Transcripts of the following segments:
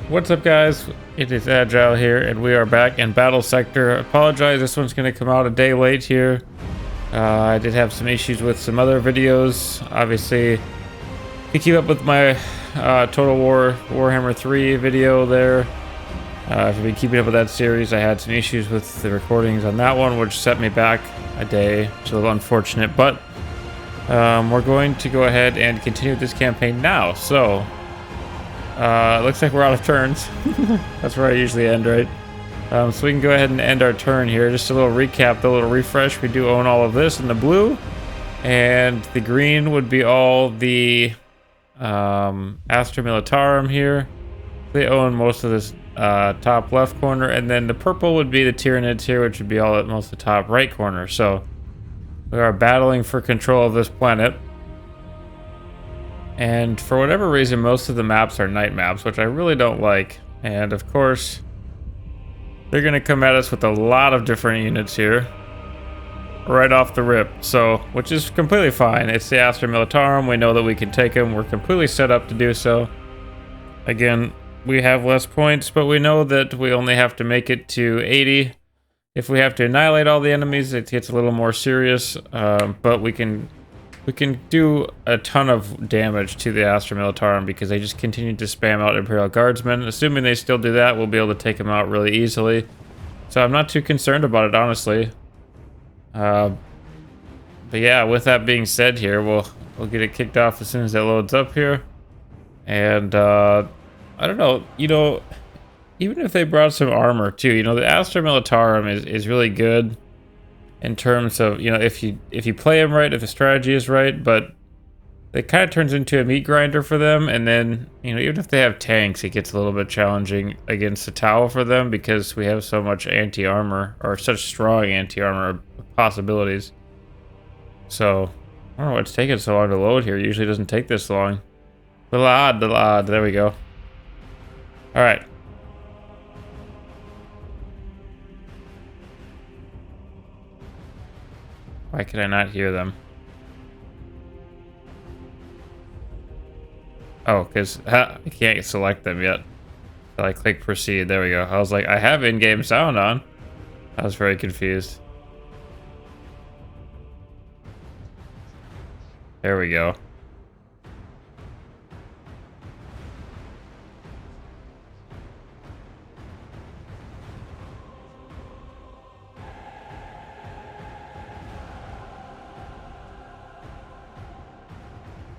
What's up, guys? It is Agile here, and we are back in Battlesector. Apologize, this one's going to come out a day late here. I did have some issues with some other videos. Obviously, to keep up with my Total War Warhammer 3 video there. If you've been keeping up with that series, I had some issues with the recordings on that one, which set me back a day. It's a little unfortunate, but we're going to go ahead and continue this campaign now. So, it looks like we're out of turns. That's where I usually end, right? So we can go ahead and end our turn here. Just a little recap, a little refresh. We do own all of this in the blue. And the green would be all the Astra Militarum here. They own most of this top left corner. And then the purple would be the Tyranids here, which would be all at most the top right corner. So we are battling for control of this planet. And for whatever reason, most of the maps are night maps, which I really don't like. And of course, they're going to come at us with a lot of different units here right off the rip. So, which is completely fine. It's the Astra Militarum. We know that we can take them. We're completely set up to do so. Again, we have less points, but we know that we only have to make it to 80. If we have to annihilate all the enemies, it gets a little more serious. But we can do a ton of damage to the Astra Militarum because they just continue to spam out Imperial Guardsmen. Assuming they still do that, we'll be able to take them out really easily. So I'm not too concerned about it, honestly. But yeah, with that being said here, we'll get it kicked off as soon as it loads up here. And I don't know, even if they brought some armor too, the Astra Militarum is really good. In terms of, if you play them right, if the strategy is right, but it kind of turns into a meat grinder for them. And then, even if they have tanks, it gets a little bit challenging against the T'au for them because we have so much anti-armor, or such strong anti-armor possibilities. So, I don't know what's taking so long to load here. It usually doesn't take this long. Little odd. There we go. All right. Why can I not hear them? Oh, because I can't select them yet. So I click proceed. There we go. I was like, I have in-game sound on. I was very confused. There we go.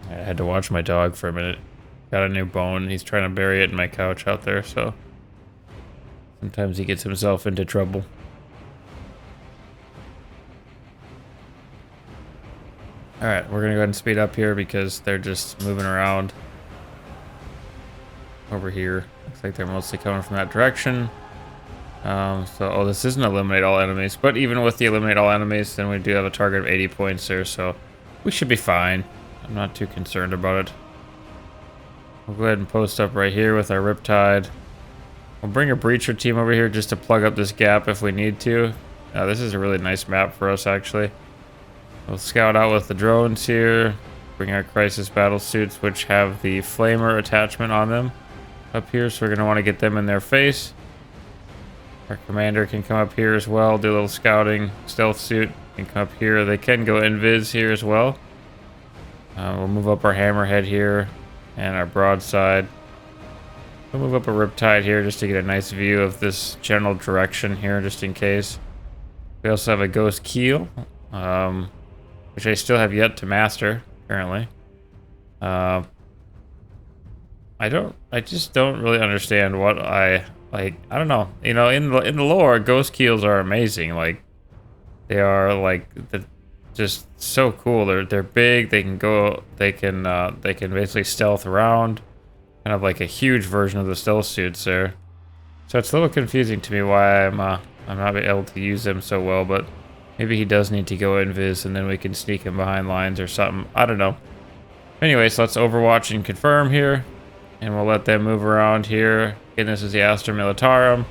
I had to watch my dog for a minute. Got a new bone. He's trying to bury it in my couch out there, so sometimes he gets himself into trouble. Alright, we're gonna go ahead and speed up here because they're just moving around over here. Looks like they're mostly coming from that direction. So this isn't eliminate all enemies, but even with the eliminate all enemies, then we do have a target of 80 points there, so we should be fine. I'm not too concerned about it. We'll go ahead and post up right here with our Riptide. We'll bring a Breacher team over here just to plug up this gap if we need to. This is a really nice map for us, actually. We'll scout out with the drones here. Bring our Crisis Battle Suits, which have the Flamer attachment on them up here, so we're going to want to get them in their face. Our Commander can come up here as well, do a little scouting. Stealth Suit can come up here. They can go invis here as well. We'll move up our Hammerhead here and our Broadside. We'll move up a Riptide here just to get a nice view of this general direction here, just in case. We also have a Ghost Keel, which I still have yet to master, apparently. I just don't really understand what I don't know. In the lore, Ghost Keels are amazing. Like, they are just so cool. They're big. They can basically stealth around, kind of like a huge version of the stealth suits there. So it's a little confusing to me why I'm not able to use them so well. But maybe he does need to go invis, and then we can sneak him behind lines or something. I don't know. Anyways, let's Overwatch and confirm here, and we'll let them move around here. Again, this is the Astra Militarum.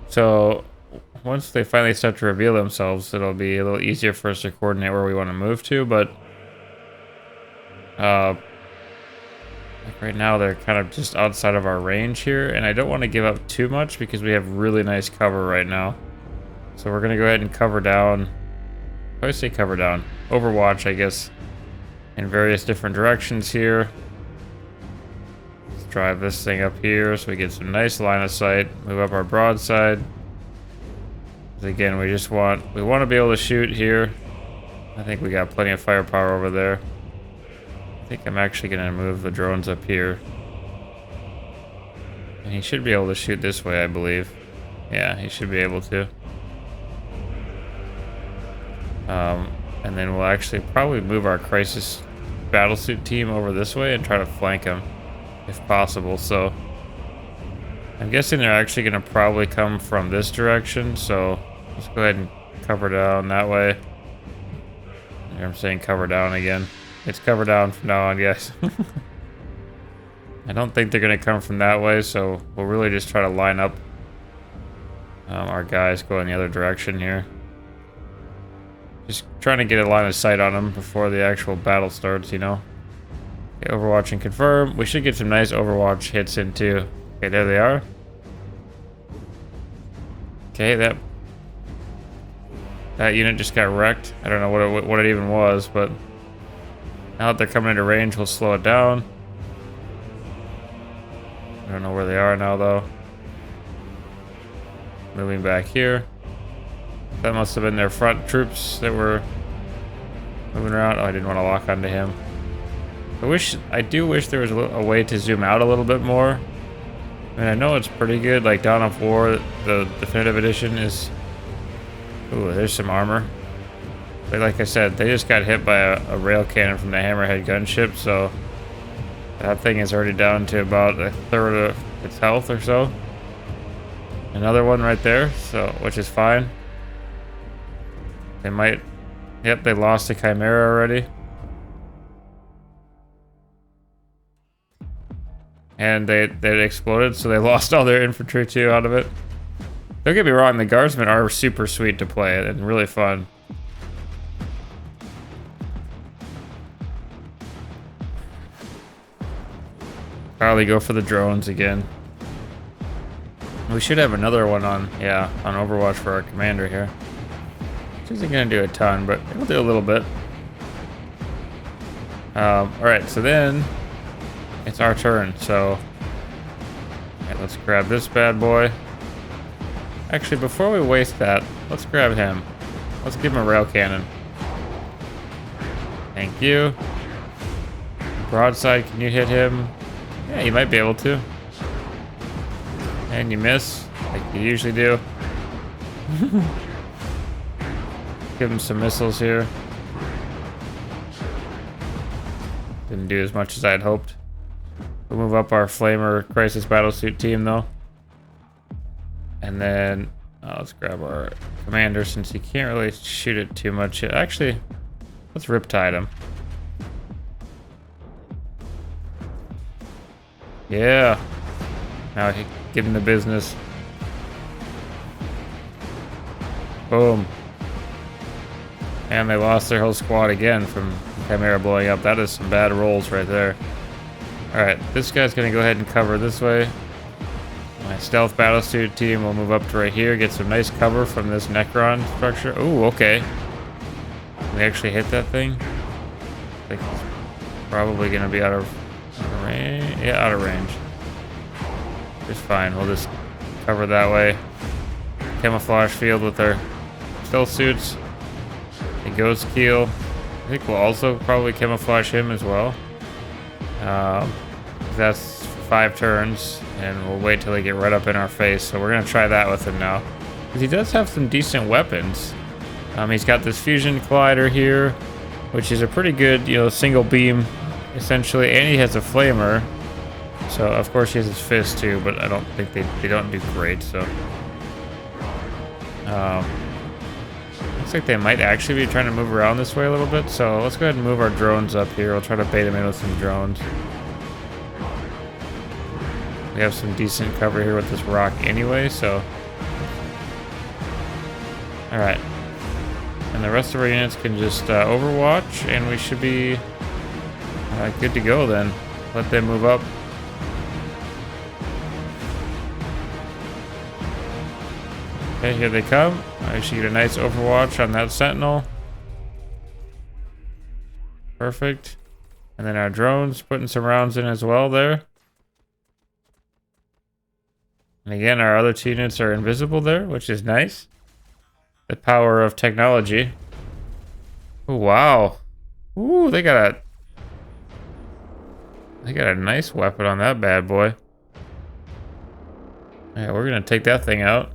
So once they finally start to reveal themselves, it'll be a little easier for us to coordinate where we want to move to. But Like right now, they're kind of just outside of our range here, and I don't want to give up too much because we have really nice cover right now. So we're gonna go ahead and cover down. I say cover down. Overwatch, I guess, in various different directions here. Let's drive this thing up here so we get some nice line of sight. Move up our broadside. Again, we want to be able to shoot here. I think we got plenty of firepower over there. I think I'm actually going to move the drones up here. And he should be able to shoot this way, I believe. Yeah, he should be able to. And then we'll actually probably move our crisis battlesuit team over this way and try to flank them if possible. So I'm guessing they're actually going to probably come from this direction. So let's go ahead and cover down that way. I'm saying cover down again. It's cover down from now on, guys. I don't think they're going to come from that way, so we'll really just try to line up our guys going the other direction here. Just trying to get a line of sight on them before the actual battle starts, you know. Okay, Overwatch and confirm. We should get some nice Overwatch hits in too. Okay, there they are. Okay, that unit just got wrecked. I don't know what it even was, but now that they're coming into range, we'll slow it down. I don't know where they are now, though. Moving back here. That must have been their front troops that were moving around. Oh, I didn't want to lock onto him. I do wish there was a way to zoom out a little bit more. I mean, I know it's pretty good. Like Dawn of War, the definitive edition is. Ooh, there's some armor. But like I said, they just got hit by a rail cannon from the Hammerhead gunship, so that thing is already down to about a third of its health or so. Another one right there, so which is fine. They might. Yep, they lost the Chimera already. And they exploded, so they lost all their infantry too out of it. Don't get me wrong, the guardsmen are super sweet to play and really fun. Probably go for the drones again. We should have another one on Overwatch for our commander here. Which isn't gonna do a ton, but it'll do a little bit. Alright, so then it's our turn, so let's grab this bad boy. Actually, before we waste that, let's grab him. Let's give him a rail cannon. Thank you. Broadside, can you hit him? Yeah, you might be able to. And you miss, like you usually do. Give him some missiles here. Didn't do as much as I had hoped. We'll move up our Flamer Crisis Battlesuit team though. And then let's grab our commander since he can't really shoot it too much. Actually, let's riptide him. Yeah. Now give him the business. Boom. And they lost their whole squad again from Chimera blowing up. That is some bad rolls right there. Alright, this guy's going to go ahead and cover this way. My stealth battlesuit team will move up to right here, get some nice cover from this Necron structure. Ooh, okay. We actually hit that thing. I think it's probably going to be out of range. Yeah, out of range. Just fine. We'll just cover that way. Camouflage field with our stealth suits. The ghost keel. I think we'll also probably camouflage him as well. That's 5 turns, and we'll wait till they get right up in our face. So we're gonna try that with him now, because he does have some decent weapons. He's got this fusion collider here, which is a pretty good, single beam, essentially, and he has a flamer. So of course he has his fist too, but I don't think they don't do great. So looks like they might actually be trying to move around this way a little bit. So let's go ahead and move our drones up here. We'll try to bait them in with some drones. We have some decent cover here with this rock anyway, so. Alright. And the rest of our units can just overwatch, and we should be Good to go then. Let them move up. Okay, here they come. I should get a nice overwatch on that sentinel. Perfect. And then our drones putting some rounds in as well there. And again, our other two units are invisible there, which is nice. The power of technology. Oh, wow. Ooh, they got a nice weapon on that bad boy. Yeah, we're gonna take that thing out.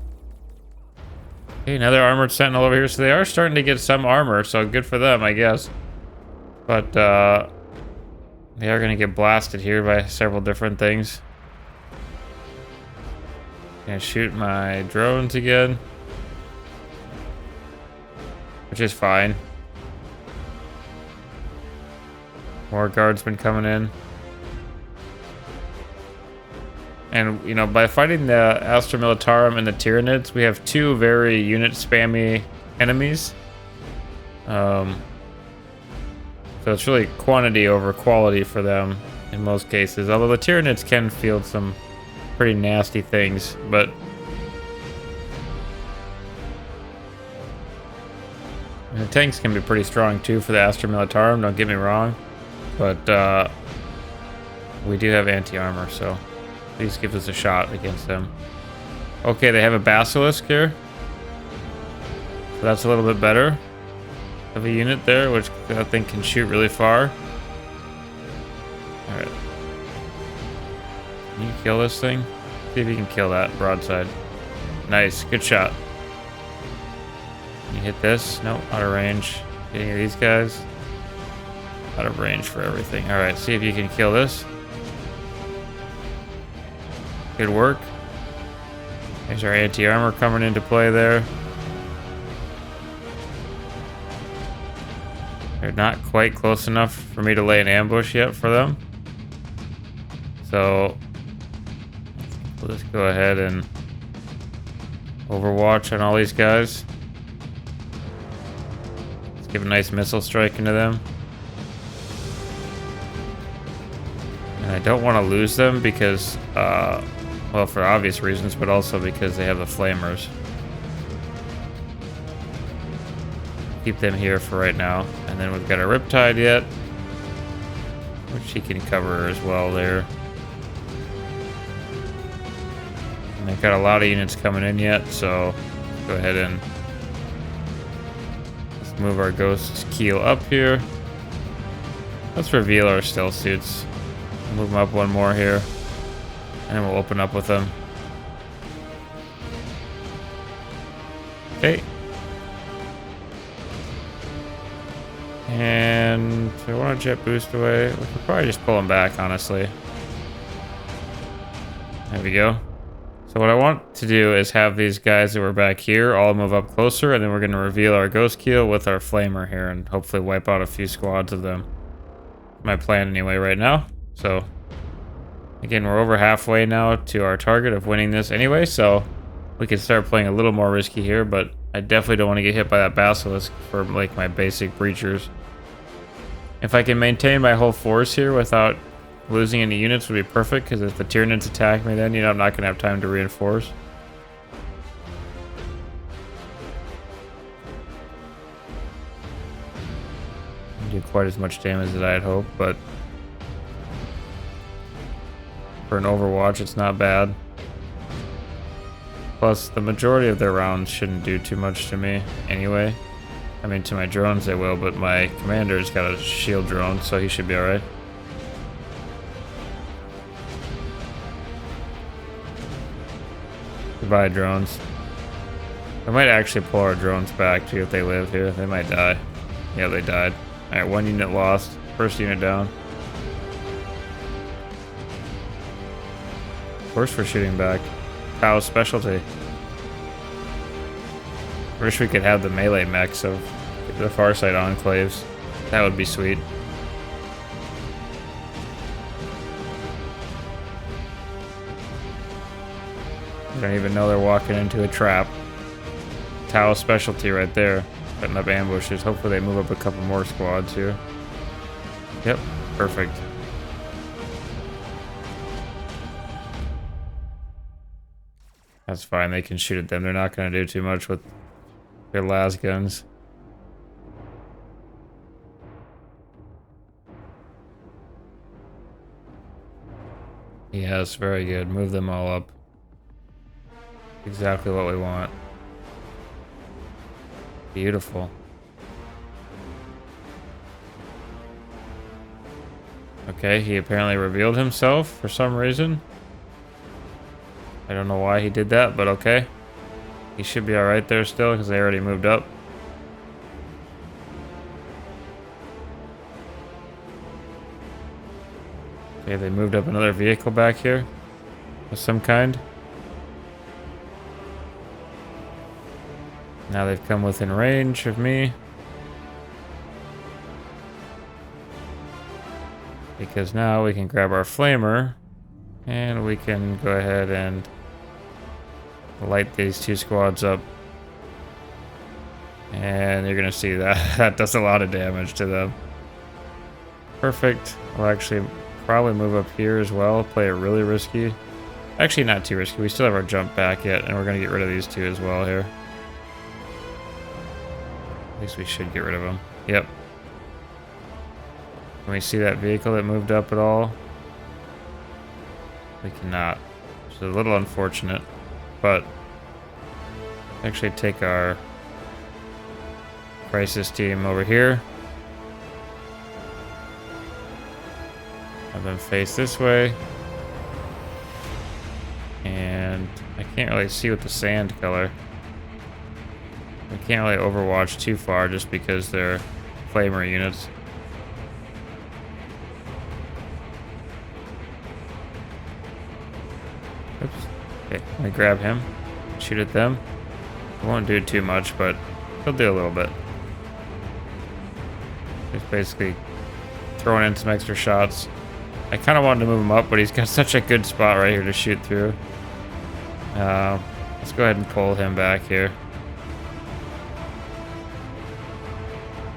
Okay, another armored sentinel over here. So they are starting to get some armor, so good for them, I guess. But they are gonna get blasted here by several different things. Gonna shoot my drones again, which is fine. More guardsmen coming in. And, you know, by fighting the Astra Militarum and the Tyranids, we have two very unit spammy enemies. So it's really quantity over quality for them in most cases. Although the Tyranids can field some pretty nasty things, but the tanks can be pretty strong too for the Astra Militarum, don't get me wrong. But we do have anti-armor, so please give us a shot against them. Okay, they have a Basilisk here. So that's a little bit better of a unit there, which I think can shoot really far. Alright. Can you kill this thing? See if you can kill that broadside. Nice, good shot. Can you hit this? Nope, out of range. Any of these guys? Out of range for everything. Alright, see if you can kill this. Good work. There's our anti-armor coming into play there. They're not quite close enough for me to lay an ambush yet for them. So we'll just go ahead and overwatch on all these guys. Let's give a nice missile strike into them. And I don't want to lose them because, well, for obvious reasons, but also because they have the flamers. Keep them here for right now. And then we've got a Riptide yet, which he can cover as well there. And they've got a lot of units coming in yet, so let's go ahead and let's move our Ghost's keel up here. Let's reveal our stealth suits. Move them up one more here, and then we'll open up with them. Okay. And do I want to jet boost away? We could probably just pull them back, honestly. There we go. So what I want to do is have these guys that were back here all move up closer, and then we're going to reveal our ghost keel with our flamer here and hopefully wipe out a few squads of them. My plan anyway right now. So again, we're over halfway now to our target of winning this anyway, so we can start playing a little more risky here, but I definitely don't want to get hit by that Basilisk for like my basic breachers. If I can maintain my whole force here without losing any units would be perfect, because if the Tyranids attack me then, you know, I'm not going to have time to reinforce. Do quite as much damage as I had hoped, but for an Overwatch, it's not bad. Plus, the majority of their rounds shouldn't do too much to me anyway. I mean, to my drones they will, but my commander's got a shield drone, so he should be alright. Goodbye, drones. I might actually pull our drones back to see if they live here. They might die. Yeah, they died. Alright, one unit lost. First unit down. Of course we're shooting back. T'au's specialty. Wish we could have the melee mechs of the far side enclaves. That would be sweet. I don't even know they're walking into a trap. T'au's specialty right there. Setting up ambushes. Hopefully they move up a couple more squads here. Yep. Perfect. That's fine, they can shoot at them. They're not going to do too much with their last guns. Yes, very good. Move them all up. Exactly what we want. Beautiful. Okay, he apparently revealed himself for some reason. I don't know why he did that, but okay. He should be alright there still, because they already moved up. Okay, they moved up another vehicle back here of some kind. Now they've come within range of me. Because now we can grab our flamer and we can go ahead and light these two squads up. And you're gonna see that that does a lot of damage to them. Perfect. We'll actually probably move up here as well, play it really risky. Actually not too risky, we still have our jump back yet, and we're gonna get rid of these two as well here. At least we should get rid of them. Yep. Can we see that vehicle that moved up at all? We cannot. Which is a little unfortunate. But actually take our crisis team over here. Have them face this way. And I can't really see with the sand color. We can't really overwatch too far just because they're flamer units. Oops. Okay, let me grab him. Shoot at them. It won't do too much, but he'll do a little bit. Just basically throwing in some extra shots. I kind of wanted to move him up, but he's got such a good spot right here to shoot through. Let's go ahead and pull him back here.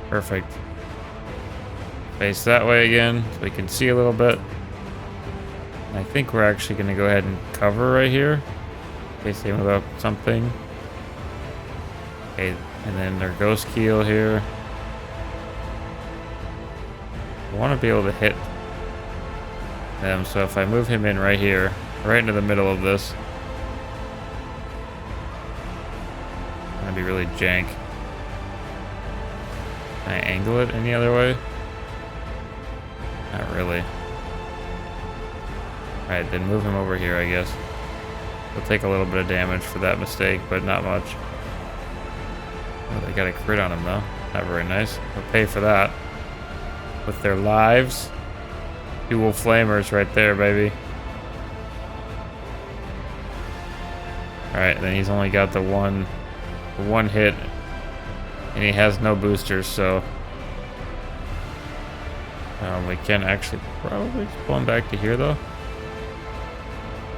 Perfect. Face that way again, so we can see a little bit. And I think we're actually going to go ahead and cover right here, in case they move up something. Okay, and then their ghost keel here. I want to be able to hit them, so if I move him in right here, right into the middle of this, it's going to be really jank. Can I angle it any other way? Not really. Alright, then move him over here, I guess. We'll take a little bit of damage for that mistake, but not much. Oh, they got a crit on him, though. Not very nice. We'll pay for that. With their lives. Dual flamers right there, baby. Alright, then he's only got the one hit. And he has no boosters, so we can actually probably pull him back to here, though.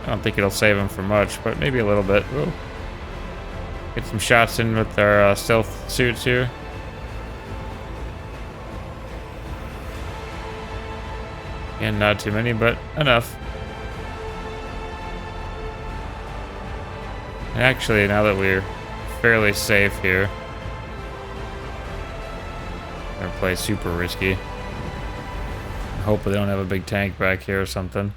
I don't think it'll save him for much, but maybe a little bit. Whoa. Get some shots in with our stealth suits here. And not too many, but enough. And actually, now that we're fairly safe here, I'm gonna play super risky. Hope they don't have a big tank back here or something.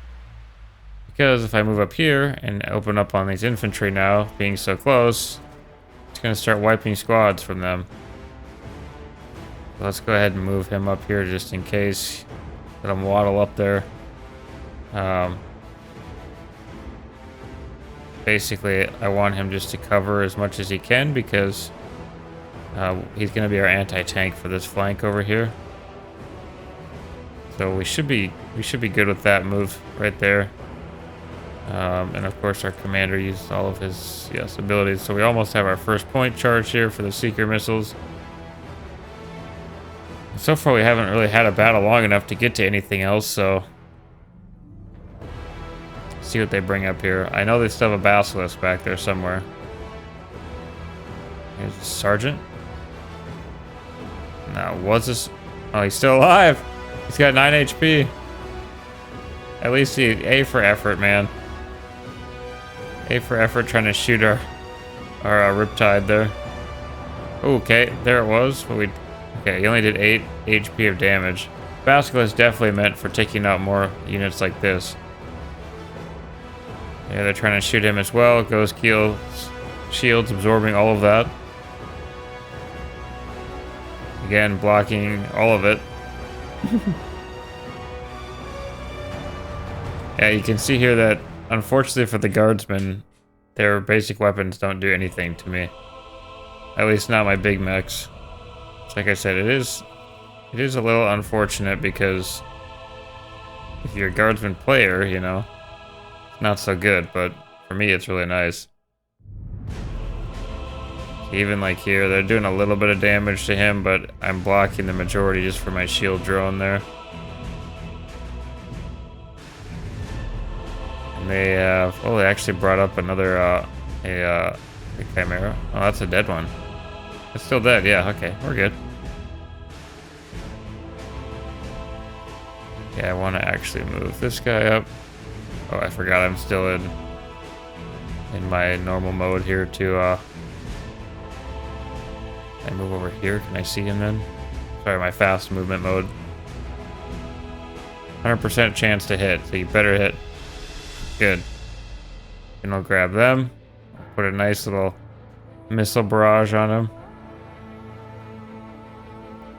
Because if I move up here and open up on these infantry now, being so close, it's gonna start wiping squads from them. So let's go ahead and move him up here just in case. Let him waddle up there. Basically, I want him just to cover as much as he can because he's going to be our anti-tank for this flank over here. So we should be good with that move right there. And of course, our commander used all of his abilities. So we almost have our first point charge here for the seeker missiles. So far, we haven't really had a battle long enough to get to anything else, so see what they bring up here. I know they still have a basilisk back there somewhere. Here's the sergeant. Now, was this? Oh, he's still alive. He's got 9 HP. At least he A for effort, man. A for effort trying to shoot our Riptide there. Okay, there it was. Okay, he only did 8 HP of damage. Basilisk is definitely meant for taking out more units like this. Yeah, they're trying to shoot him as well. Ghost Keel's shields absorbing all of that. Again, blocking all of it. Yeah, you can see here that, unfortunately for the guardsmen, their basic weapons don't do anything to me. At least not my big mechs. Like I said, it is a little unfortunate because if you're a guardsman player, you know, it's not so good, but for me it's really nice. Even like here, they're doing a little bit of damage to him, but I'm blocking the majority just for my shield drone there. And they they actually brought up another a Chimera. Oh, that's a dead one. It's still dead, yeah, okay, we're good. Yeah, I want to actually move this guy up. Oh, I forgot I'm still in my normal mode here to I move over here. Can I see him then? Sorry, my fast movement mode. 100% chance to hit, so you better hit. Good. And I'll grab them. I'll put a nice little missile barrage on him.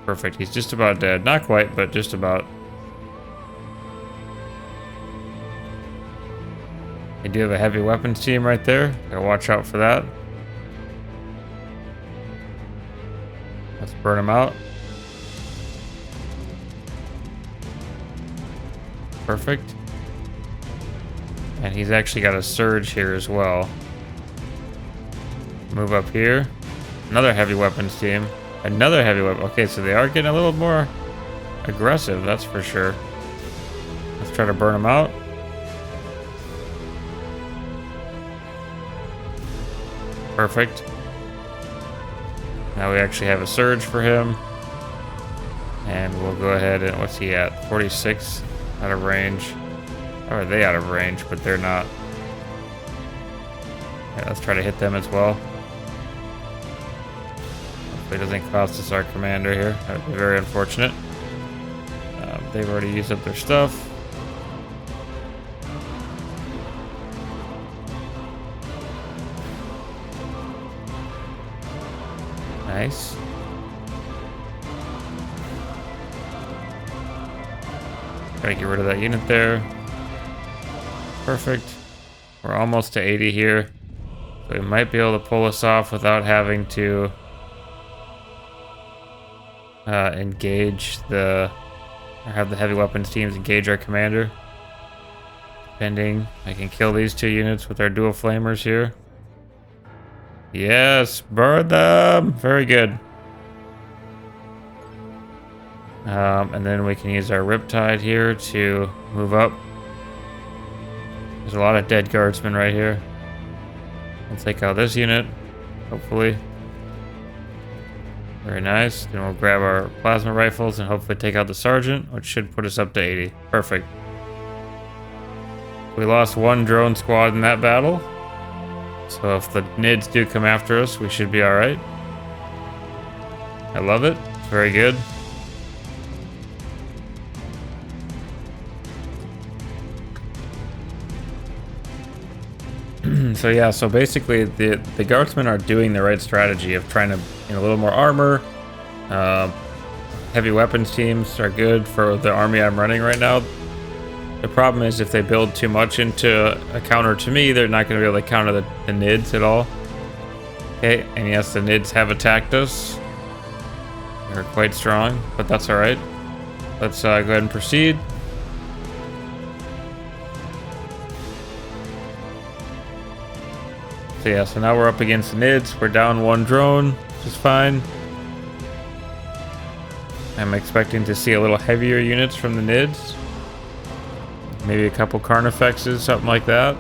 Perfect. He's just about dead. Not quite, but just about. They do have a heavy weapons team right there. Gotta watch out for that. Let's burn them out. Perfect. And he's actually got a surge here as well. Move up here. Another heavy weapons team. Another heavy weapon. Okay, so they are getting a little more aggressive, that's for sure. Let's try to burn them out. Perfect. Now we actually have a surge for him. And we'll go ahead and, what's he at? 46 out of range. Or are they out of range, but they're not. Yeah, let's try to hit them as well. Hopefully it doesn't cost us our commander here. That would be very unfortunate. They've already used up their stuff. Nice. Gotta get rid of that unit there. Perfect. We're almost to 80 here. So we might be able to pull this off without having to engage or have the heavy weapons teams engage our commander. Depending, I can kill these 2 units with our dual flamers here. Yes, burn them! Very good. And then we can use our Riptide here to move up. There's a lot of dead guardsmen right here. We'll take out this unit, hopefully. Very nice. Then we'll grab our plasma rifles and hopefully take out the sergeant, which should put us up to 80. Perfect. We lost 1 drone squad in that battle. So if the Nids do come after us, we should be alright. I love it. It's very good. So yeah, so basically the guardsmen are doing the right strategy of trying to, a little more armor. Heavy weapons teams are good for the army I'm running right now. The problem is if they build too much into a counter to me, they're not going to be able to counter the Nids at all. Okay, and yes, the Nids have attacked us. They're quite strong, but that's alright. Let's go ahead and proceed. So yeah, so now we're up against the Nids. We're down 1 drone, which is fine. I'm expecting to see a little heavier units from the Nids. Maybe a couple Carnifexes, something like that.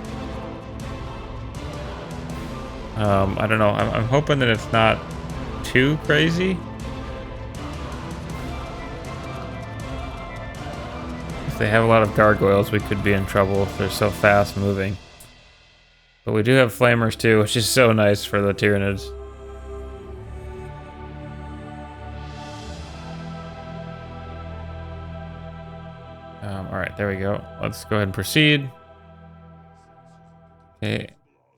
I don't know. I'm hoping that it's not too crazy. If they have a lot of gargoyles, we could be in trouble if they're so fast moving. But we do have flamers too, which is so nice for the Tyranids. Alright, there we go. Let's go ahead and proceed. Okay,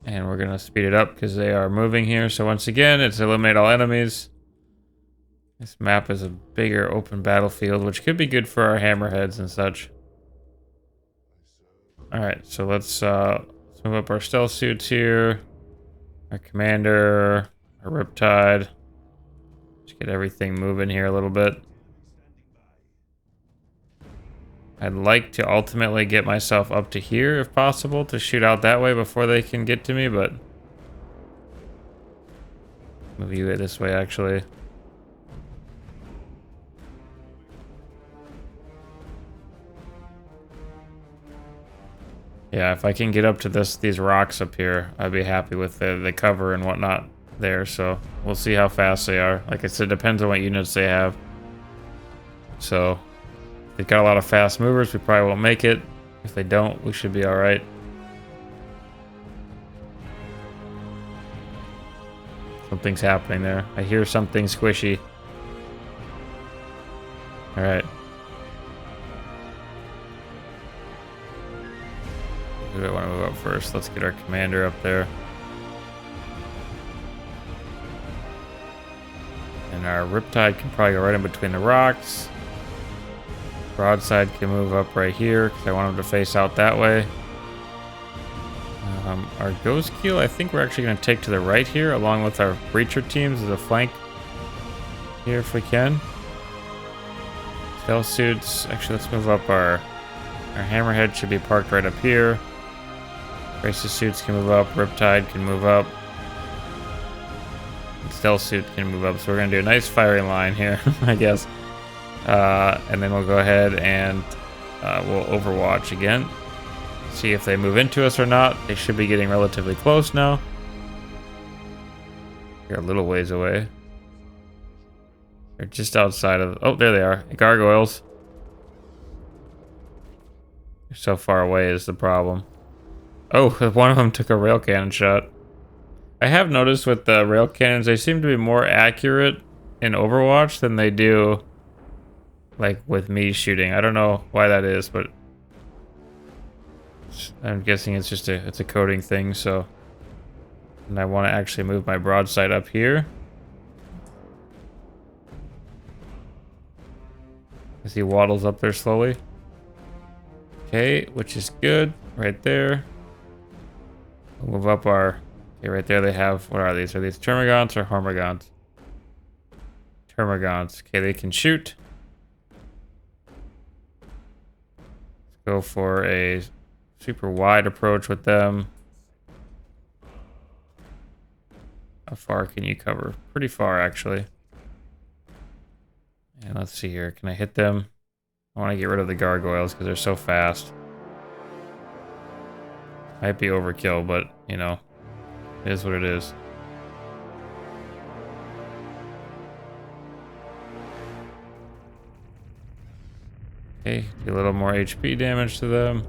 and we're gonna speed it up because they are moving here. So once again, it's eliminate all enemies. This map is a bigger open battlefield, which could be good for our hammerheads and such. Alright, so let's move up our stealth suits here. Our commander, our riptide. Just get everything moving here a little bit. I'd like to ultimately get myself up to here if possible to shoot out that way before they can get to me, but move you this way actually. Yeah, if I can get up to these rocks up here, I'd be happy with the cover and whatnot there. So we'll see how fast they are. Like I said, it depends on what units they have. So if they've got a lot of fast movers, we probably won't make it. If they don't, we should be all right. Something's happening there. I hear something squishy. All right. Who do I want to move up first? Let's get our commander up there. And our riptide can probably go right in between the rocks. Broadside can move up right here because I want him to face out that way. Our ghost keel, I think we're actually going to take to the right here along with our breacher teams as a flank here if we can. Stealth suits, actually let's move up our hammerhead should be parked right up here. Braces suits can move up, riptide can move up. And stealth suit can move up, so we're going to do a nice firing line here, I guess. And then we'll go ahead and we'll overwatch again. See if they move into us or not. They should be getting relatively close now. They're a little ways away. They're just outside of... Oh, there they are. Gargoyles. They're so far away is the problem. Oh, one of them took a rail cannon shot. I have noticed with the rail cannons, they seem to be more accurate in Overwatch than they do like with me shooting. I don't know why that is, but I'm guessing it's just it's a coding thing. So, and I want to actually move my broadside up here. As he waddles up there slowly. Okay, which is good right there. We'll move up our... Okay, right there they have... What are these? Are these Termagants or Hormagants? Termagants. Okay, they can shoot. Let's go for a super wide approach with them. How far can you cover? Pretty far, actually. And let's see here. Can I hit them? I want to get rid of the gargoyles because they're so fast. Might be overkill, but, you know, it is what it is. Okay, do a little more HP damage to them.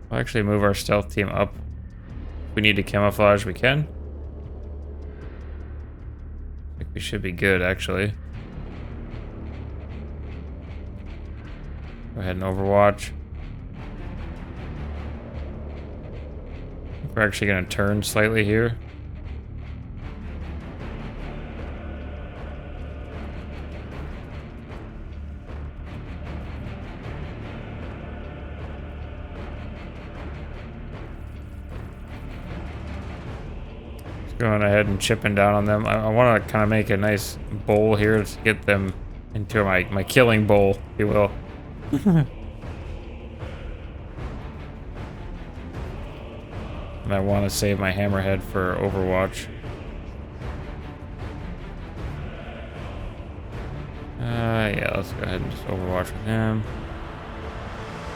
We'll actually move our stealth team up. If we need to camouflage, we can. I think we should be good, actually. Go ahead and overwatch. We're actually going to turn slightly here. Going ahead and chipping down on them. I want to kind of make a nice bowl here to get them into my killing bowl, if you will. And I want to save my hammerhead for Overwatch. Yeah, let's go ahead and just Overwatch with him.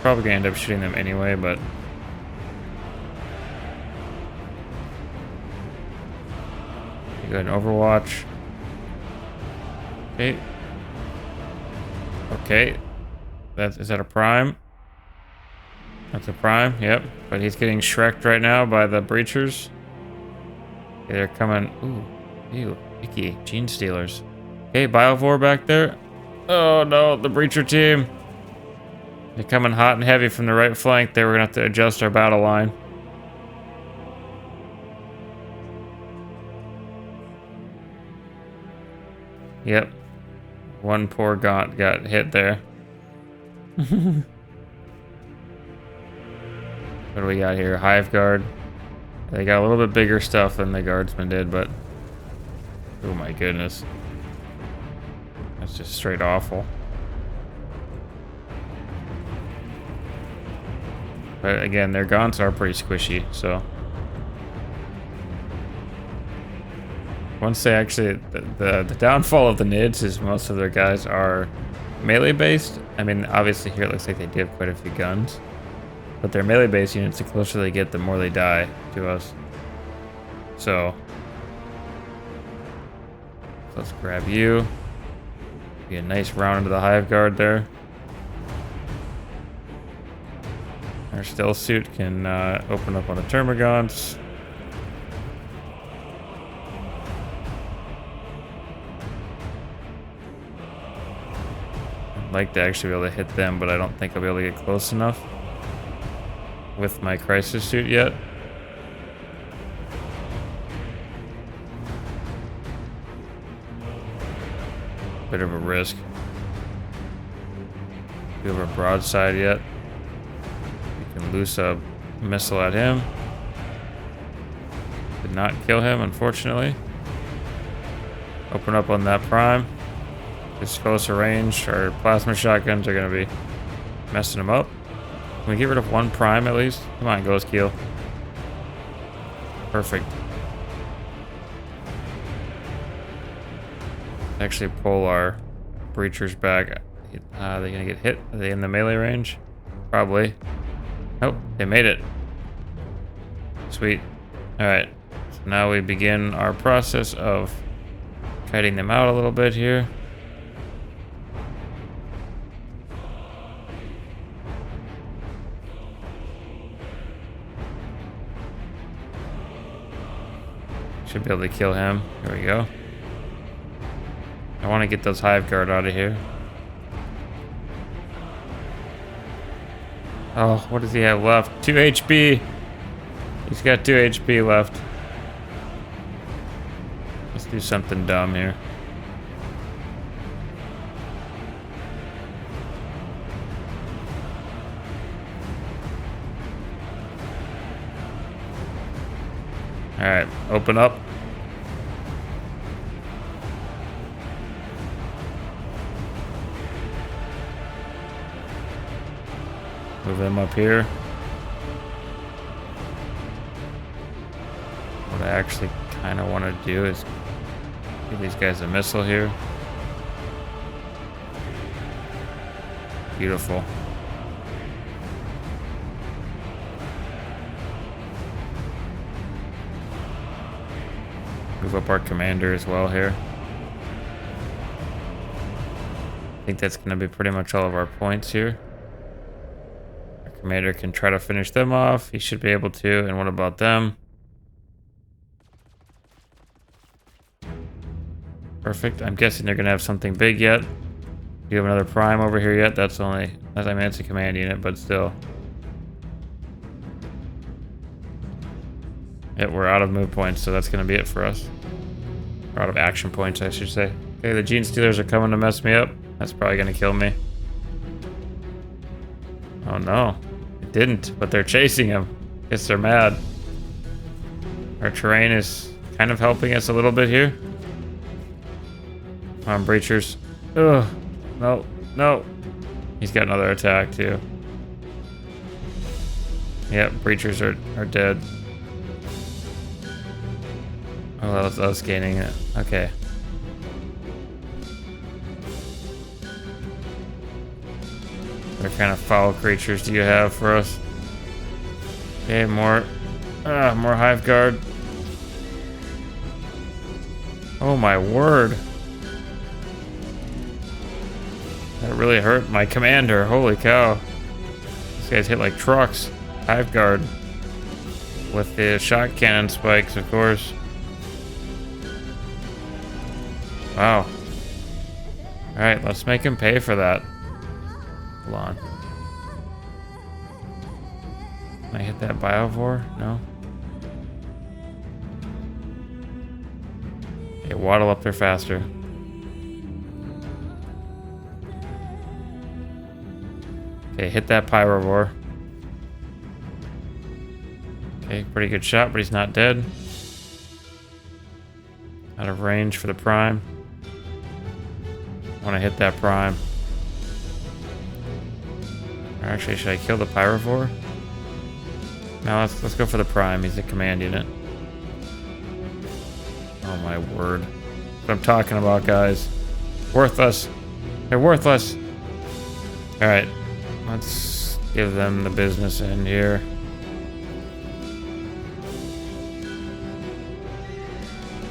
Probably gonna end up shooting them anyway, but go ahead and Overwatch. Okay. Okay. Is that a prime? That's a prime, yep. But he's getting shreked right now by the breachers. Okay, they're coming. Ooh, ew, icky. Gene stealers. Okay, Biovore back there. Oh no, the breacher team. They're coming hot and heavy from the right flank. There, we're gonna have to adjust our battle line. Yep. One poor Gaunt got hit there. What do we got here? Hive Guard. They got a little bit bigger stuff than the Guardsmen did, but... Oh my goodness. That's just straight awful. But again, their Gaunts are pretty squishy, so... Once they actually... The downfall of the Nids is most of their guys are melee based. I mean, obviously here it looks like they do have quite a few guns. But their melee based units, the closer they get, the more they die to us. So... Let's grab you. Be a nice round into the Hive Guard there. Our stealth suit can open up on the Termagants. I'd like to actually be able to hit them, but I don't think I'll be able to get close enough with my crisis suit yet. Bit of a risk. Do we have a broadside yet? We can loose a missile at him. Did not kill him, unfortunately. Open up on that prime. Just closer range. Our plasma shotguns are going to be messing him up. Can we get rid of one prime at least? Come on, Ghost Keel. Perfect. Actually pull our breachers back. Are they gonna get hit? Are they in the melee range? Probably. Nope, they made it. Sweet. Alright, so now we begin our process of kiting them out a little bit here. Should be able to kill him. Here we go. I want to get those Hive Guard out of here. Oh, what does he have left? 2 HP. He's got 2 HP left. Let's do something dumb here. Alright, open up. Move them up here. What I actually kind of want to do is give these guys a missile here. Beautiful. Move up our commander as well here. I think that's going to be pretty much all of our points here. Commander can try to finish them off. He should be able to. And what about them? Perfect. I'm guessing they're going to have something big yet. Do you have another prime over here yet? That's only... I mean, it's a command unit, but still. Yeah, we're out of move points, so that's going to be it for us. We're out of action points, I should say. Okay, the Gene Stealers are coming to mess me up. That's probably going to kill me. Oh no. Didn't, but they're chasing him. Guess they're mad. Our terrain is kind of helping us a little bit here. Come on, breachers. Ugh. No, no. He's got another attack too. Yep, breachers are dead. Oh, that was us gaining it. Okay. What kind of foul creatures do you have for us? Okay, more Hive Guard. Oh my word. That That really hurt my commander. Holy cow. These guys hit like trucks. Hive guard. With the shot cannon spikes, of course. Wow. Alright, let's make him pay for that. Hold on. Can I hit that biovore? No? Okay, waddle up there faster. Okay, hit that pyrovore. Okay, pretty good shot, but he's not dead. Out of range for the prime. I want to hit that prime. Or actually, should I kill the pyrovore? No, let's go for the prime. He's a command unit. Oh my word. That's what I'm talking about, guys. Worthless. They're worthless. Alright. Let's give them the business end here.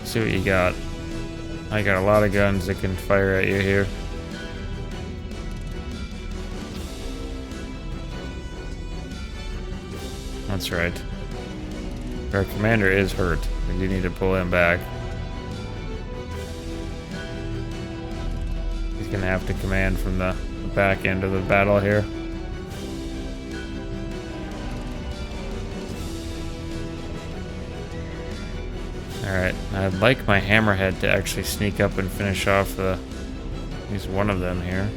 See what you got. I got a lot of guns that can fire at you here. That's right. Our commander is hurt. We do need to pull him back. He's gonna have to command from the back end of the battle here. Alright, I'd like my hammerhead to actually sneak up and finish off at least one of them here.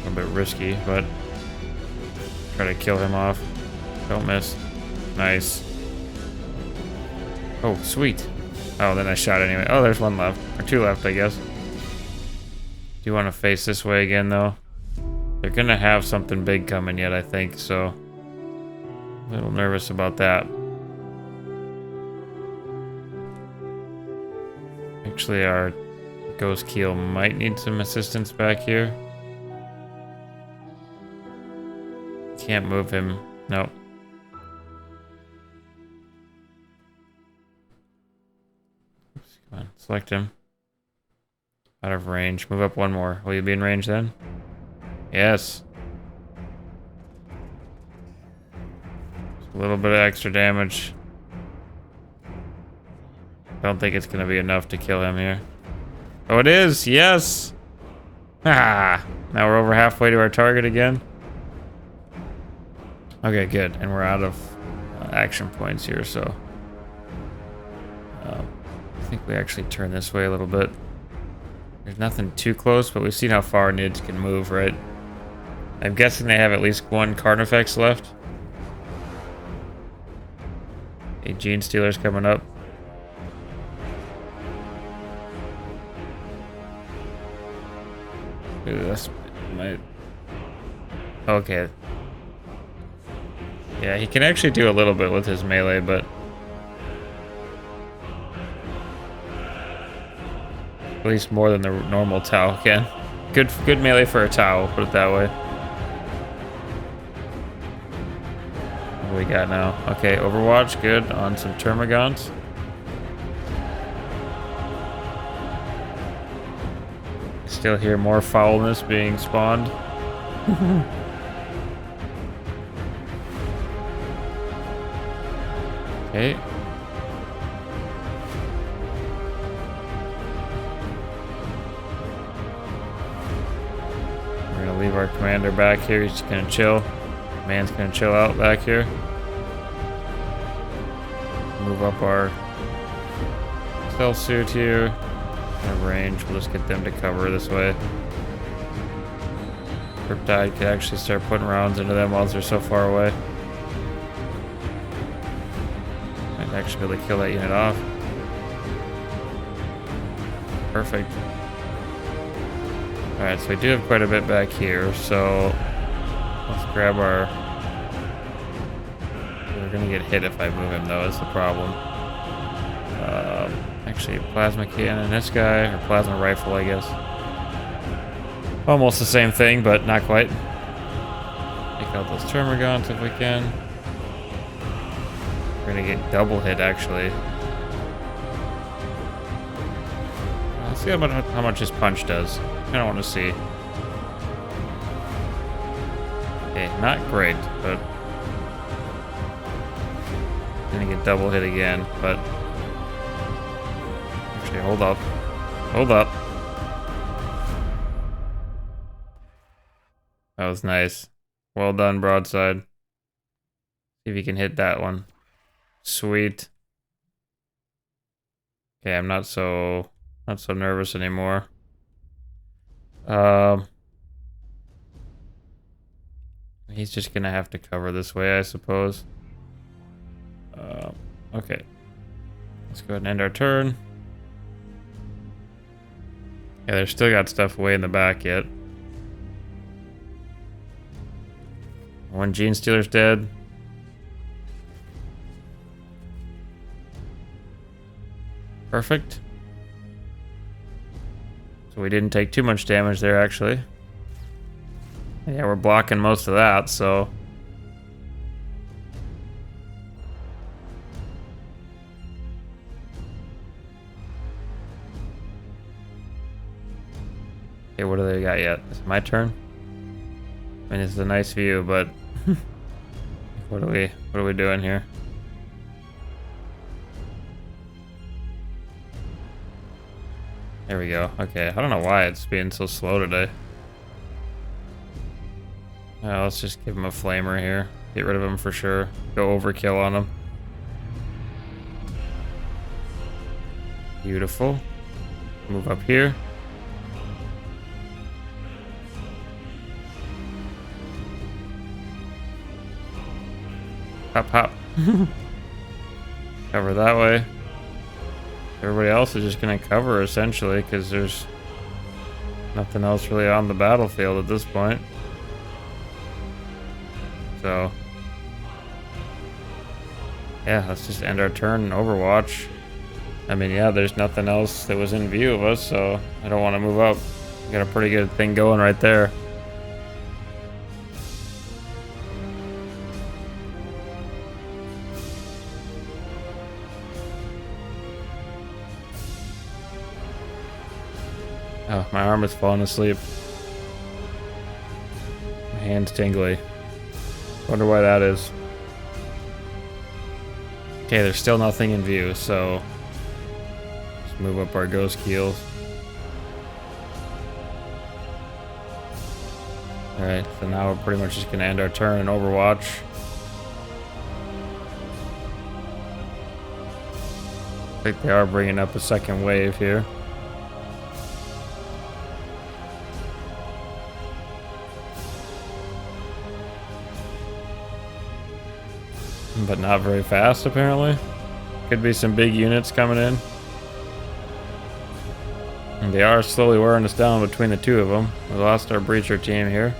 A bit risky, but try to kill him off. Don't miss. Nice. Oh, sweet. Oh, then I shot anyway. Oh, there's one left. Or two left, I guess. Do you want to face this way again, though? They're gonna have something big coming yet, I think, so... a little nervous about that. Actually, our Ghost Keel might need some assistance back here. Can't move him. Nope. Oops, come on, select him. Out of range. Move up one more. Will you be in range then? Yes. A little bit of extra damage. Don't think it's gonna be enough to kill him here. Oh, it is! Yes! Ah! Now we're over halfway to our target again. Okay, good. And we're out of action points here, so... I think we actually turn this way a little bit. There's nothing too close, but we've seen how far Nids can move, right? I'm guessing they have at least one Carnifex left. Okay, Gene Stealer's coming up. Ooh, that's might. Okay. Yeah, he can actually do a little bit with his melee, but at least more than the normal T'au can. Good melee for a T'au, put it that way. What do we got now? Okay, Overwatch, good on some Termagants. Still hear more foulness being spawned. Okay. We're gonna leave our commander back here. He's just gonna chill. Man's gonna chill out back here. Move up our stealth suit here. Out of range, we'll just get them to cover this way. Riptide could actually start putting rounds into them while they're so far away. Might actually be able to kill that unit off. Perfect. Alright, so we do have quite a bit back here, so let's grab our... We're gonna get hit if I move him though, is the problem. Actually, plasma cannon, this guy, or plasma rifle, I guess. Almost the same thing, but not quite. Take out those Termagants if we can. We're gonna get double hit, actually. see how much his punch does. I don't want to see. Okay, not great, but gonna get double hit again. But actually, hold up, hold up. That was nice. Well done, broadside. See if you can hit that one. Sweet. Okay, I'm not so nervous anymore. He's just gonna have to cover this way, I suppose. Okay. Let's go ahead and end our turn. Yeah, they've still got stuff way in the back yet. One Gene Stealer's dead. Perfect. So we didn't take too much damage there, actually. Yeah, we're blocking most of that, so... Okay, what do they got yet? Is it my turn? I mean, it's a nice view, but... what are we doing here? There we go. Okay, I don't know why it's being so slow today. Let's just give him a flamer here. Get rid of him for sure. Go overkill on him. Beautiful. Move up here. Hop, hop. Cover that way. Everybody else is just going to cover, essentially, because there's nothing else really on the battlefield at this point. So, yeah, let's just end our turn in Overwatch. I mean, yeah, there's nothing else that was in view of us, so I don't want to move up. We got a pretty good thing going right there. Oh, my arm is falling asleep. My hand's tingly. Wonder why that is. Okay, there's still nothing in view, so let's move up our ghost keels. Alright, so now we're pretty much just gonna end our turn in Overwatch. I think they are bringing up a second wave here. But not very fast, apparently. Could be some big units coming in. And they are slowly wearing us down between the two of them. We lost our breacher team here.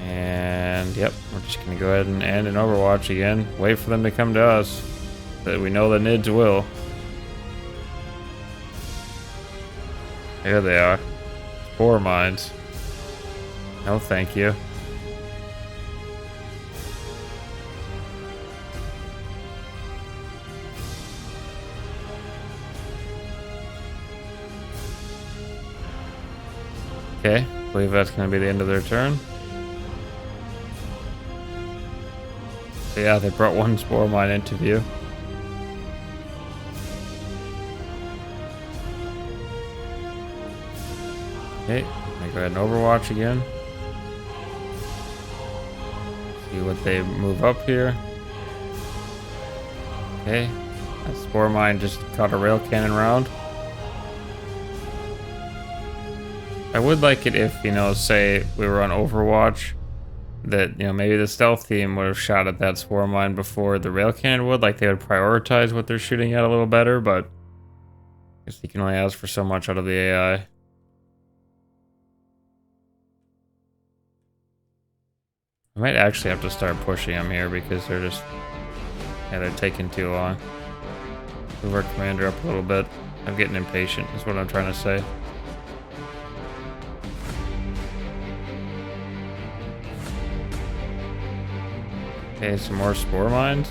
And yep, we're just gonna go ahead and end in Overwatch again. Wait for them to come to us. But we know the Nids will. Here they are. Spore mines. No thank you. Okay, I believe that's going to be the end of their turn. So yeah, they brought one spore mine into view. Okay, I'm going to go ahead and Overwatch again. See what they move up here. Okay, that spore mine just caught a rail cannon round. I would like it if, you know, say we were on Overwatch, that, you know, maybe the stealth team would have shot at that spore mine before the rail cannon would, like they would prioritize what they're shooting at a little better, but I guess you can only ask for so much out of the AI. I might actually have to start pushing them here because they're just, yeah, they're taking too long. Move our commander up a little bit. I'm getting impatient, is what I'm trying to say. Okay, some more spore mines.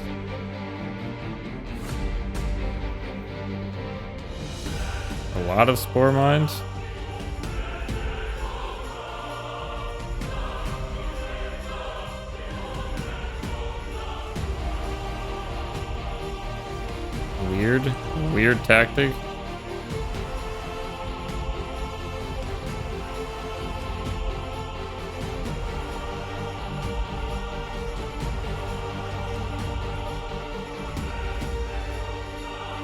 lot of spore mines. Weird tactic.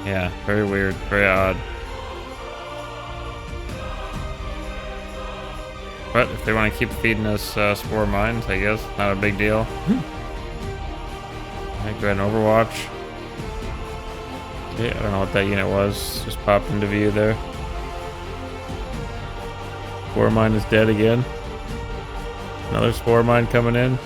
Yeah, very weird, very odd. But if they want to keep feeding us spore mines, I guess, not a big deal. Alright, go ahead and overwatch. Okay, I don't know what that unit was. Just popped into view there. Spore mine is dead again. Another spore mine coming in.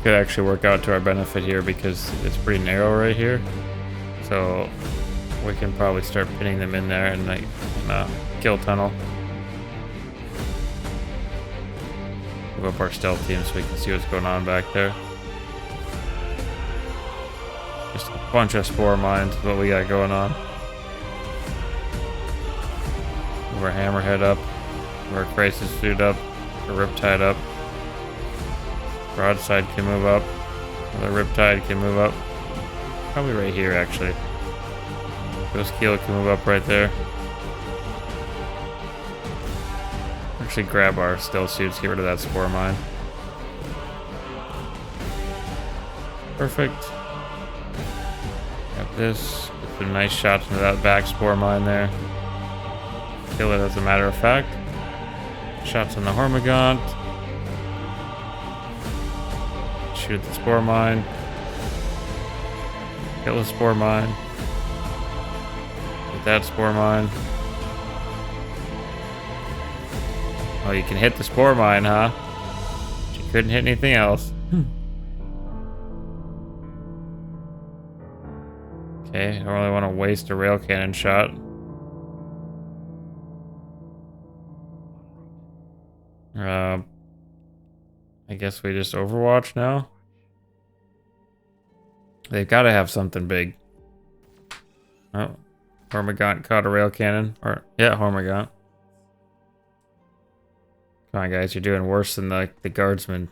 Could actually work out to our benefit here because it's pretty narrow right here. So we can probably start pinning them in there and like kill tunnel. Move up our stealth team so we can see what's going on back there. Just a bunch of spore mines is what we got going on. Move our hammerhead up. Move our crisis suit up. Our riptide up. Broadside can move up. Another riptide can move up. Probably right here actually. Ghost keel can move up right there. Actually grab our stealth suits, get rid of that spore mine. Perfect. Got this. Get some nice shots into that back spore mine there. Kill it as a matter of fact. Shots on the Hormigaunt. Shoot the spore mine. Kill the spore mine. Get that spore mine. Oh, you can hit the spore mine, huh? But you couldn't hit anything else. Okay, I don't really want to waste a rail cannon shot. I guess we just overwatch now. They've got to have something big. Oh, Hormigaunt caught a rail cannon. Or yeah, Hormigaunt. Come on, guys, you're doing worse than the guardsmen.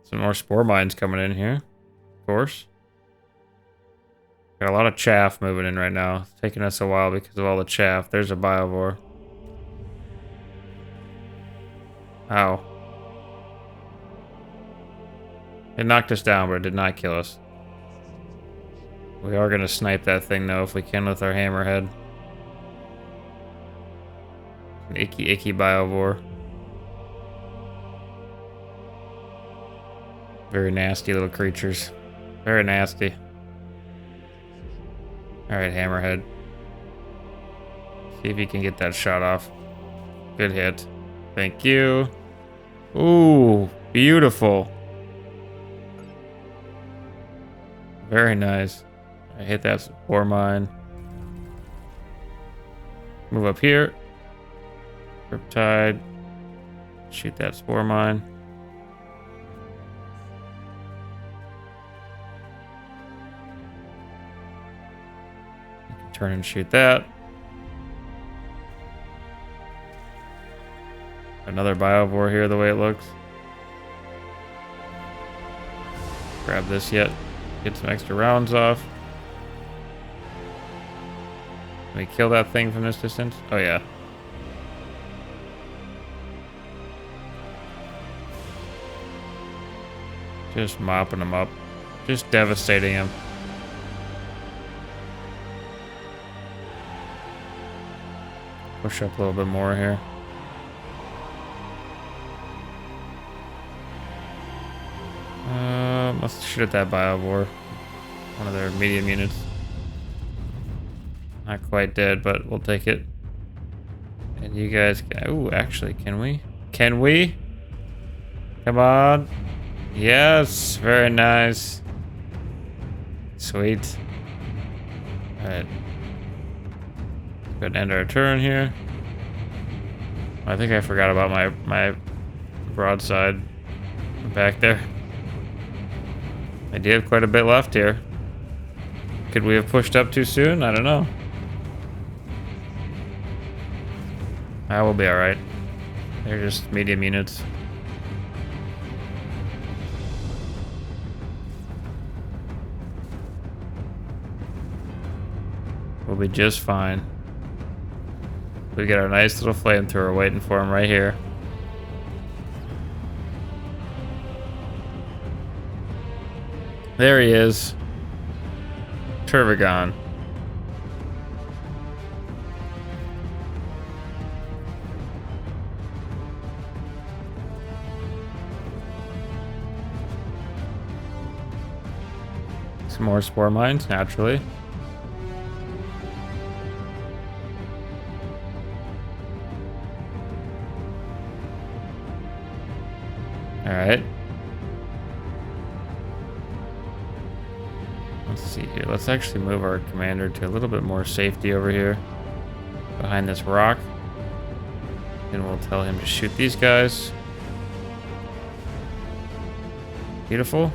Some more spore mines coming in here, of course. Got a lot of chaff moving in right now. It's taking us a while because of all the chaff. There's a biovore. Ow. It knocked us down, but it did not kill us. We are going to snipe that thing, though, if we can with our hammerhead. An icky biovore. Very nasty little creatures. Very nasty. Alright, hammerhead. See if you can get that shot off. Good hit. Thank you. Ooh, beautiful. Very nice. I hit that spore mine. Move up here. Riptide. Shoot that spore mine. You can turn and shoot that. Another biovore here the way it looks. Grab this yet. Get some extra rounds off. Can we kill that thing from this distance? Oh yeah. Just mopping him up. Just devastating him. Push up a little bit more here. Let's shoot at that biovore. One of their medium units. Not quite dead, but we'll take it. And you guys can... Ooh, actually, can we? Can we? Come on. Yes, very nice. Sweet. Alright. Go ahead and end our turn here. I think I forgot about my broadside back there. I do have quite a bit left here. Could we have pushed up too soon? I don't know. I will be alright. They're just medium units. We'll be just fine. We got our nice little flamethrower waiting for him right here. There he is. Turvagon. Some more spore mines, naturally. Alright. Let's see here. Let's actually move our commander to a little bit more safety over here. Behind this rock. And we'll tell him to shoot these guys. Beautiful.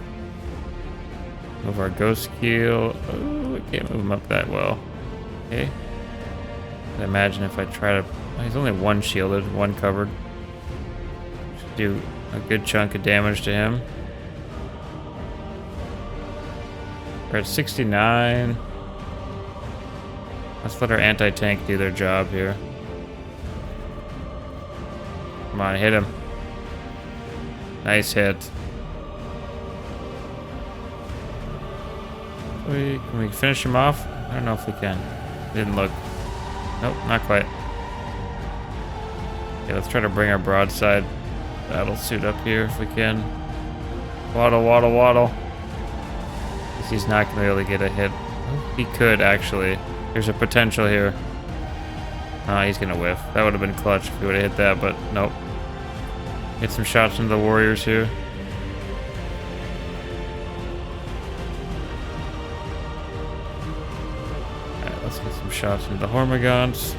Move our ghost keel. Oh, we can't move him up that well. Okay. I imagine if I try to... Oh, he's only one shielded, one covered. Should do a good chunk of damage to him. We're at 69. Let's let our anti-tank do their job here. Come on, hit him. Nice hit. Can we finish him off? I don't know if we can. Didn't look. Nope, not quite. Okay, let's try to bring our broadside battle suit up here if we can. Waddle, waddle, waddle. He's not going to be able to get a hit. He could, actually. There's a potential here. He's going to whiff. That would have been clutch if he would have hit that, but nope. Get some shots into the warriors here. Alright, let's get some shots into the Hormigons.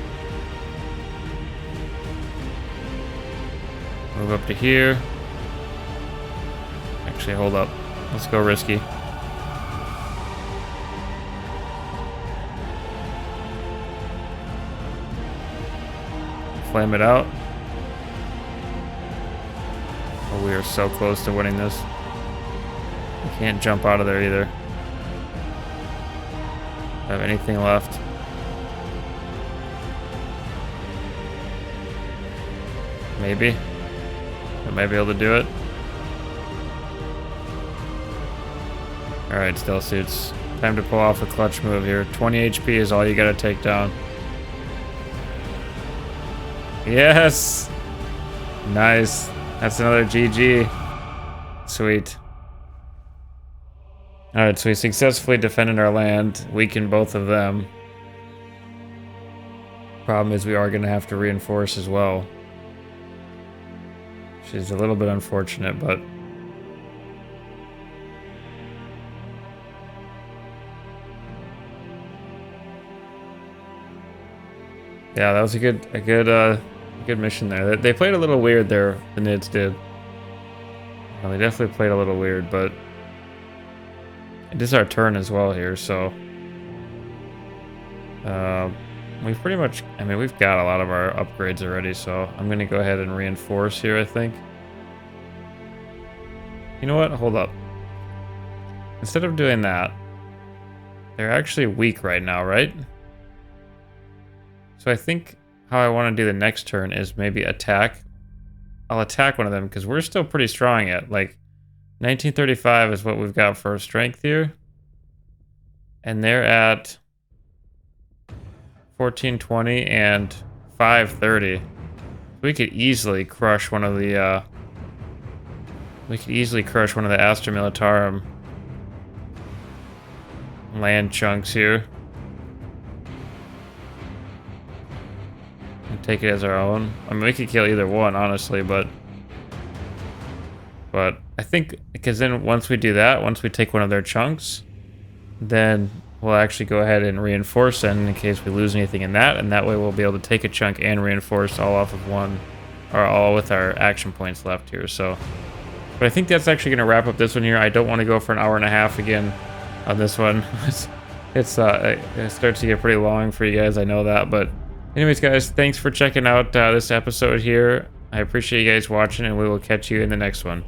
Move up to here. Actually, hold up. Let's go risky. Flame it out. Oh, we are so close to winning this. We can't jump out of there either. Have anything left? Maybe. I might be able to do it. Alright, stealth suits. Time to pull off a clutch move here. 20 HP is all you gotta take down. Yes! Nice. That's another GG. Sweet. Alright, so we successfully defended our land, weakened both of them. Problem is we are going to have to reinforce as well. Which is a little bit unfortunate, but... Yeah, that was a good mission there. They played a little weird there, the Nids did. Well, they definitely played a little weird, but it is our turn as well here, so we've pretty much, I mean, we've got a lot of our upgrades already, so I'm gonna go ahead and reinforce here, I think. You know what? Hold up. Instead of doing that, they're actually weak right now, right? So I think how I want to do the next turn is maybe attack. I'll attack one of them because we're still pretty strong at, like, 1935 is what we've got for strength here. And they're at 1420 and 530. We could easily crush one of the Astra Militarum land chunks here. And take it as our own. I mean, we could kill either one, honestly, but I think, because then once we do that, once we take one of their chunks, then we'll actually go ahead and reinforce them in case we lose anything in that, and that way we'll be able to take a chunk and reinforce all off of one. are all with our action points left here. So, but I think that's actually going to wrap up this one here. I don't want to go for an hour and a half again on this one. It starts to get pretty long for you guys. I know that, but anyways, guys, thanks for checking out this episode here. I appreciate you guys watching, and we will catch you in the next one.